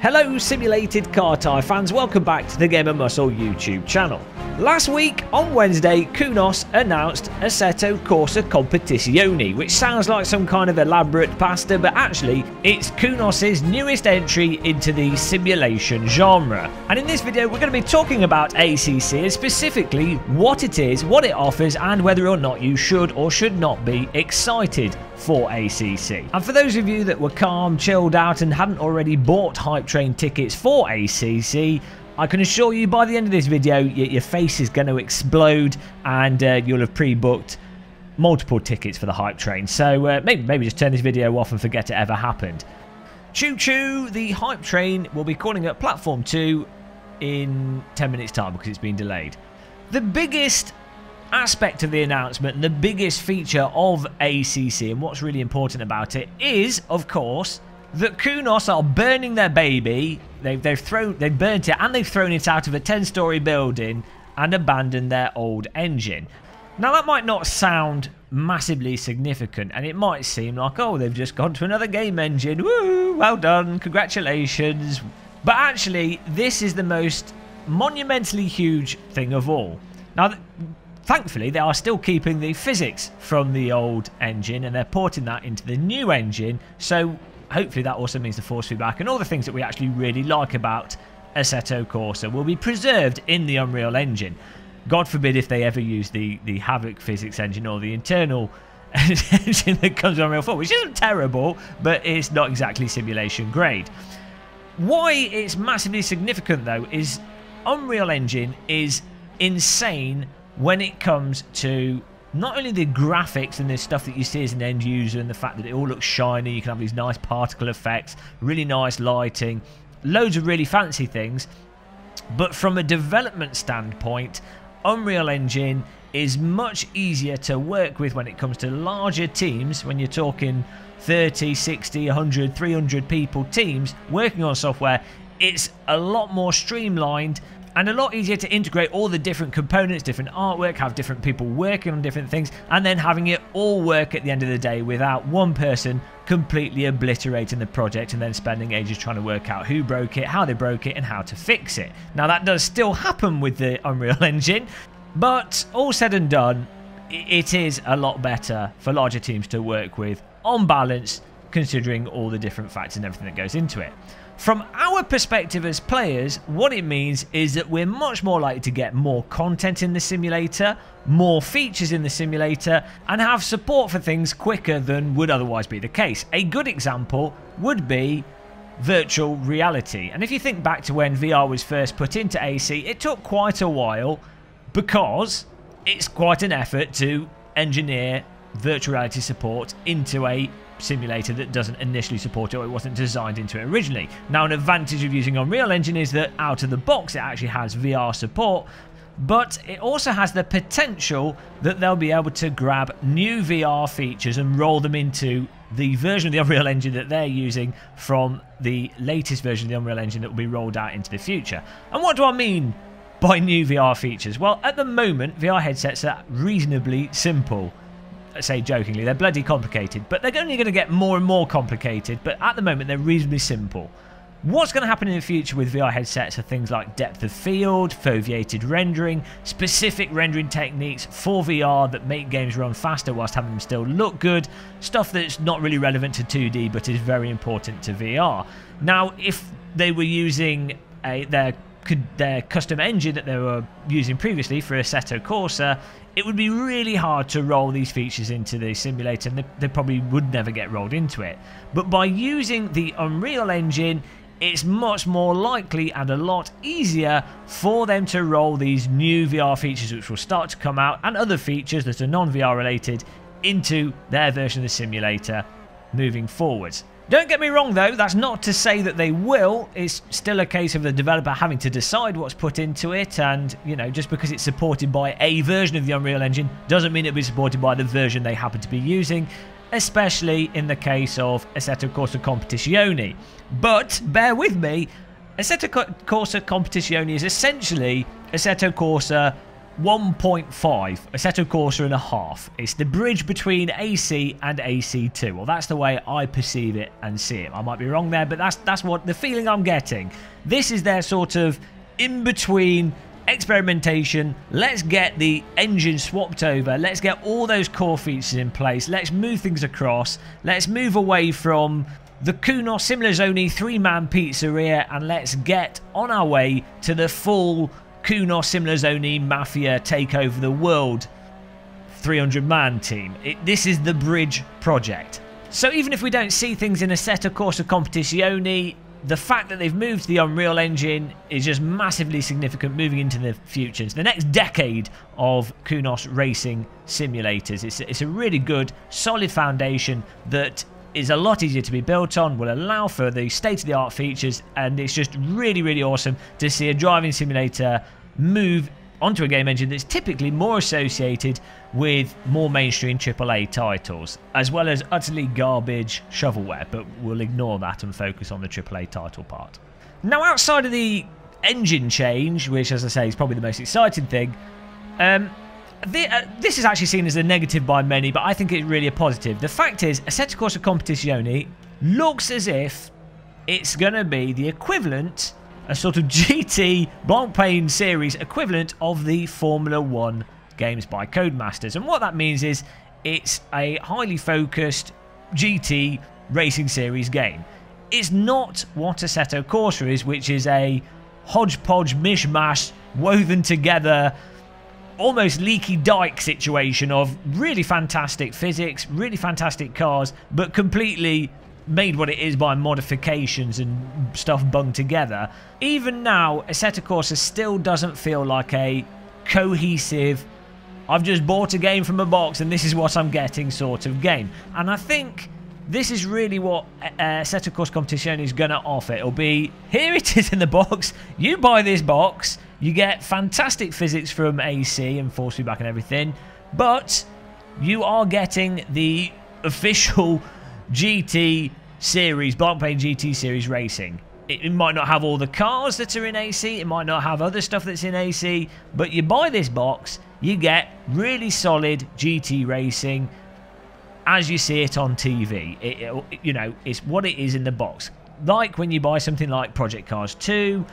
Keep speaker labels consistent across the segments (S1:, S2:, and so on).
S1: Hello simulated car tyre fans, welcome back to the Gamer Muscle YouTube channel. Last week on Wednesday, Kunos announced Assetto Corsa Competizione, which sounds like some kind of elaborate pasta, but actually it's Kunos' newest entry into the simulation genre. And in this video we're going to be talking about ACC and specifically what it is, what it offers, and whether or not you should or should not be excited for ACC. And for those of you that were calm, chilled out and hadn't already bought hype train tickets for ACC, I can assure you by the end of this video your face is going to explode and you'll have pre-booked multiple tickets for the hype train. So maybe just turn this video off and forget it ever happened. Choo choo, the hype train will be calling at platform 2 in 10 minutes time because it's been delayed. The biggest aspect of the announcement and the biggest feature of ACC and what's really important about it is, of course, that Kunos are burning their baby. They've burnt it and they've thrown it out of a 10-story building and abandoned their old engine. Now that might not sound massively significant and it might seem like, oh, they've just gone to another game engine, woo, well done, congratulations. But actually this is the most monumentally huge thing of all. Now thankfully, they are still keeping the physics from the old engine and they're porting that into the new engine. So hopefully that also means the force feedback and all the things that we actually really like about Assetto Corsa will be preserved in the Unreal Engine. God forbid if they ever use the Havoc physics engine or the internal engine that comes on Unreal 4, which isn't terrible, but it's not exactly simulation grade. Why it's massively significant though is Unreal Engine is insane when it comes to not only the graphics and the stuff that you see as an end user and the fact that it all looks shiny, you can have these nice particle effects, really nice lighting, loads of really fancy things, but from a development standpoint, Unreal Engine is much easier to work with when it comes to larger teams, when you're talking 30, 60, 100, 300 people teams working on software. It's a lot more streamlined and a lot easier to integrate all the different components, different artwork, have different people working on different things, and then having it all work at the end of the day without one person completely obliterating the project and then spending ages trying to work out who broke it, how they broke it, and how to fix it. Now that does still happen with the Unreal Engine, but all said and done, it is a lot better for larger teams to work with on balance, considering all the different factors and everything that goes into it. From our perspective as players, what it means is that we're much more likely to get more content in the simulator, more features in the simulator, and have support for things quicker than would otherwise be the case. A good example would be virtual reality. And if you think back to when VR was first put into AC, it took quite a while because it's quite an effort to engineer virtual reality support into a simulator that doesn't initially support it, or it wasn't designed into it originally. Now an advantage of using Unreal Engine is that out of the box it actually has VR support, but it also has the potential that they'll be able to grab new VR features and roll them into the version of the Unreal Engine that they're using from the latest version of the Unreal Engine that will be rolled out into the future. And what do I mean by new VR features? Well, at the moment VR headsets are reasonably simple. I say jokingly, they're bloody complicated, but they're only going to get more and more complicated, but at the moment they're reasonably simple. What's going to happen in the future with VR headsets are things like depth of field, foveated rendering, specific rendering techniques for VR that make games run faster whilst having them still look good, stuff that's not really relevant to 2D but is very important to VR. Now, if they were using their custom engine that they were using previously for Assetto Corsa, it would be really hard to roll these features into the simulator and they probably would never get rolled into it. But by using the Unreal Engine, it's much more likely and a lot easier for them to roll these new VR features which will start to come out and other features that are non-VR related into their version of the simulator moving forwards. Don't get me wrong though, that's not to say that they will. It's still a case of the developer having to decide what's put into it, and you know, just because it's supported by a version of the Unreal Engine doesn't mean it'll be supported by the version they happen to be using, especially in the case of Assetto Corsa Competizione. But bear with me, Assetto Corsa Competizione is essentially Assetto Corsa 1.5, Assetto Corsa and a half. It's the bridge between AC and AC2. Well, that's the way I perceive it and see it. I might be wrong there, but that's what the feeling I'm getting. This is their sort of in-between experimentation. Let's get the engine swapped over. Let's get all those core features in place. Let's move things across. Let's move away from the Kunos Simulazione 3-man pizzeria, and let's get on our way to the full Kunos Simulazione Mafia take over the world 300-man team. This is the bridge project. So even if we don't see things in Assetto Corsa Competizione, the fact that they've moved to the Unreal Engine is just massively significant moving into the future, into the next decade of Kunos racing simulators. It's a really good, solid foundation that is a lot easier to be built on, will allow for the state-of-the-art features, and it's just really, really awesome to see a driving simulator move onto a game engine that's typically more associated with more mainstream AAA titles, as well as utterly garbage shovelware, but we'll ignore that and focus on the AAA title part. Now, outside of the engine change, which, as I say, is probably the most exciting thing, this is actually seen as a negative by many, but I think it's really a positive. The fact is, Assetto Corsa Competizione looks as if it's going to be the equivalent, a sort of GT Blancpain series equivalent of the Formula 1 games by Codemasters. And what that means is it's a highly focused GT racing series game. It's not what Assetto Corsa is, which is a hodgepodge mishmash woven together almost leaky dike situation of really fantastic physics, really fantastic cars, but completely made what it is by modifications and stuff bunged together. Even now, Assetto Corsa still doesn't feel like a cohesive, I've just bought a game from a box and this is what I'm getting sort of game. And I think this is really what Assetto Corsa Competizione is going to offer. It'll be, here it is in the box, you buy this box, you get fantastic physics from AC and force feedback and everything, but you are getting the official GT series, Blancpain GT series racing. It might not have all the cars that are in AC, it might not have other stuff that's in AC, but you buy this box, you get really solid GT racing as you see it on TV. You know, it's what it is in the box. Like when you buy something like Project Cars 2,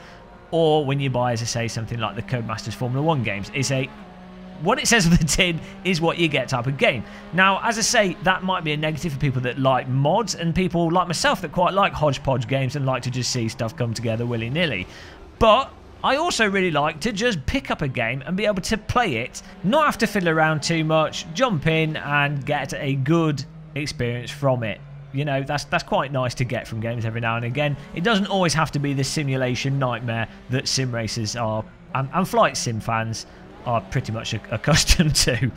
S1: or when you buy, as I say, something like the Codemasters Formula 1 games. It's a, what it says on the tin is what you get type of game. Now, as I say, that might be a negative for people that like mods, and people like myself that quite like hodgepodge games and like to just see stuff come together willy-nilly. But I also really like to just pick up a game and be able to play it, not have to fiddle around too much, jump in and get a good experience from it. You know, that's quite nice to get from games every now and again. It doesn't always have to be the simulation nightmare that sim racers are, and flight sim fans are pretty much accustomed to.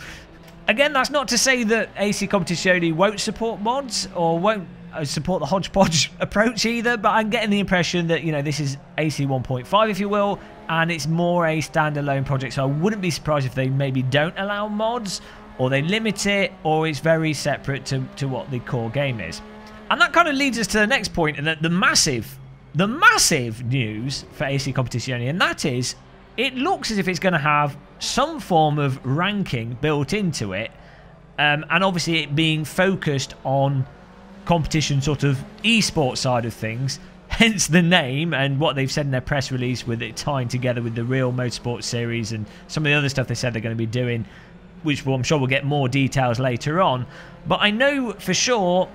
S1: Again, that's not to say that AC Competizione won't support mods or won't support the hodgepodge approach either, but I'm getting the impression that, you know, this is AC 1.5, if you will, and it's more a standalone project, so I wouldn't be surprised if they maybe don't allow mods, or they limit it, or it's very separate to what the core game is. And that kind of leads us to the next point, and the massive news for AC Competizione, and that is, it looks as if it's going to have some form of ranking built into it, and obviously it being focused on competition sort of esports side of things, hence the name and what they've said in their press release with it tying together with the real motorsport series and some of the other stuff they said they're going to be doing, which I'm sure we'll get more details later on. But I know for sure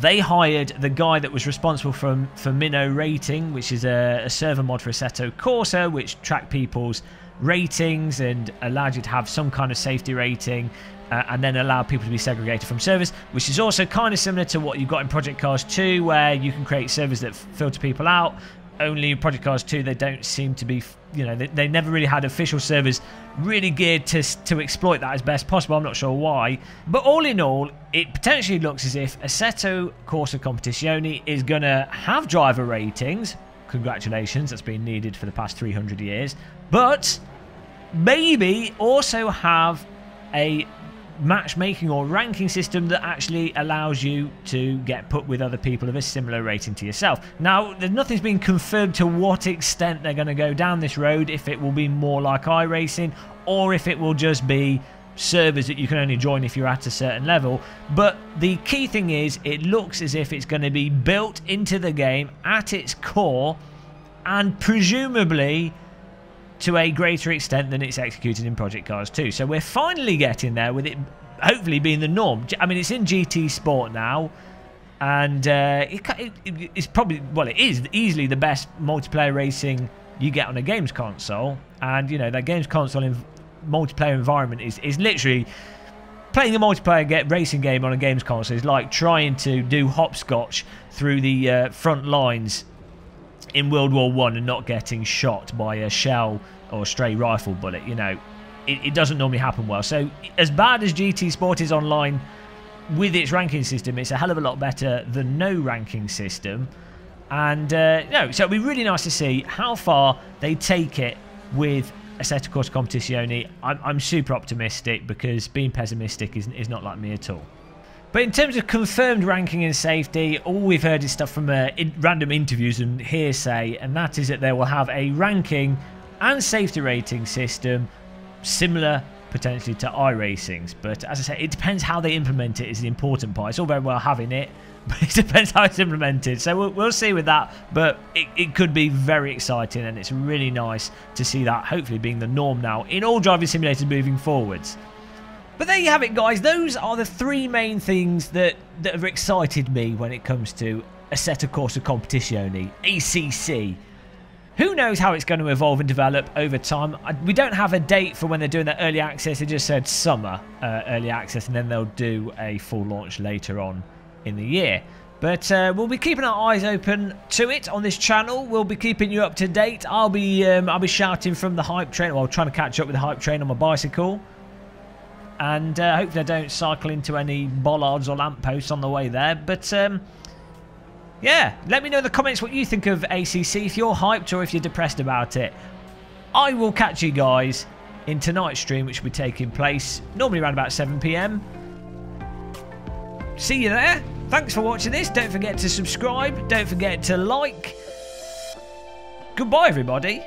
S1: they hired the guy that was responsible for Minnow Rating, which is a server mod for Assetto Corsa, which tracked people's ratings and allowed you to have some kind of safety rating, and then allow people to be segregated from servers, which is also kind of similar to what you've got in Project Cars 2, where you can create servers that filter people out. Only in Project Cars 2, they don't seem to be, you know, they never really had official servers really geared to exploit that as best possible. I'm not sure why. But all in all, it potentially looks as if Assetto Corsa Competizione is going to have driver ratings. Congratulations, that's been needed for the past 300 years. But maybe also have a matchmaking or ranking system that actually allows you to get put with other people of a similar rating to yourself. Now, nothing's been confirmed to what extent they're going to go down this road, if it will be more like iRacing or if it will just be servers that you can only join if you're at a certain level. But the key thing is, it looks as if it's going to be built into the game at its core, and presumably to a greater extent than it's executed in Project Cars 2. So we're finally getting there, with it hopefully being the norm. I mean, it's in GT Sport now, and it's probably, well, it is easily the best multiplayer racing you get on a games console. And, you know, that games console multiplayer environment is literally playing a multiplayer racing game on a games console is like trying to do hopscotch through the front lines in World War I and not getting shot by a shell or a stray rifle bullet. You know, it doesn't normally happen well. So as bad as GT Sport is online with its ranking system, it's a hell of a lot better than no ranking system. And no, so it'll be really nice to see how far they take it with Assetto Corsa Competizione. I'm super optimistic, because being pessimistic is not like me at all. But in terms of confirmed ranking and safety, all we've heard is stuff from random interviews and hearsay, and that is that they will have a ranking and safety rating system similar potentially to iRacing's. But as I say, it depends how they implement it is the important part. It's all very well having it, but it depends how it's implemented. So we'll see with that, but it could be very exciting, and it's really nice to see that hopefully being the norm now in all driving simulators moving forwards. But there you have it, guys. Those are the three main things that have excited me when it comes to Assetto Corsa Competizione, ACC. Who knows how it's going to evolve and develop over time. We don't have a date for when they're doing that early access. They just said summer early access, and then they'll do a full launch later on in the year. But we'll be keeping our eyes open to it on this channel. We'll be keeping you up to date. I'll be shouting from the hype train, well, trying to catch up with the hype train on my bicycle. And hopefully I don't cycle into any bollards or lampposts on the way there. But yeah, let me know in the comments what you think of ACC, if you're hyped or if you're depressed about it. I will catch you guys in tonight's stream, which will be taking place normally around about 7 PM. See you there. Thanks for watching this. Don't forget to subscribe. Don't forget to like. Goodbye, everybody.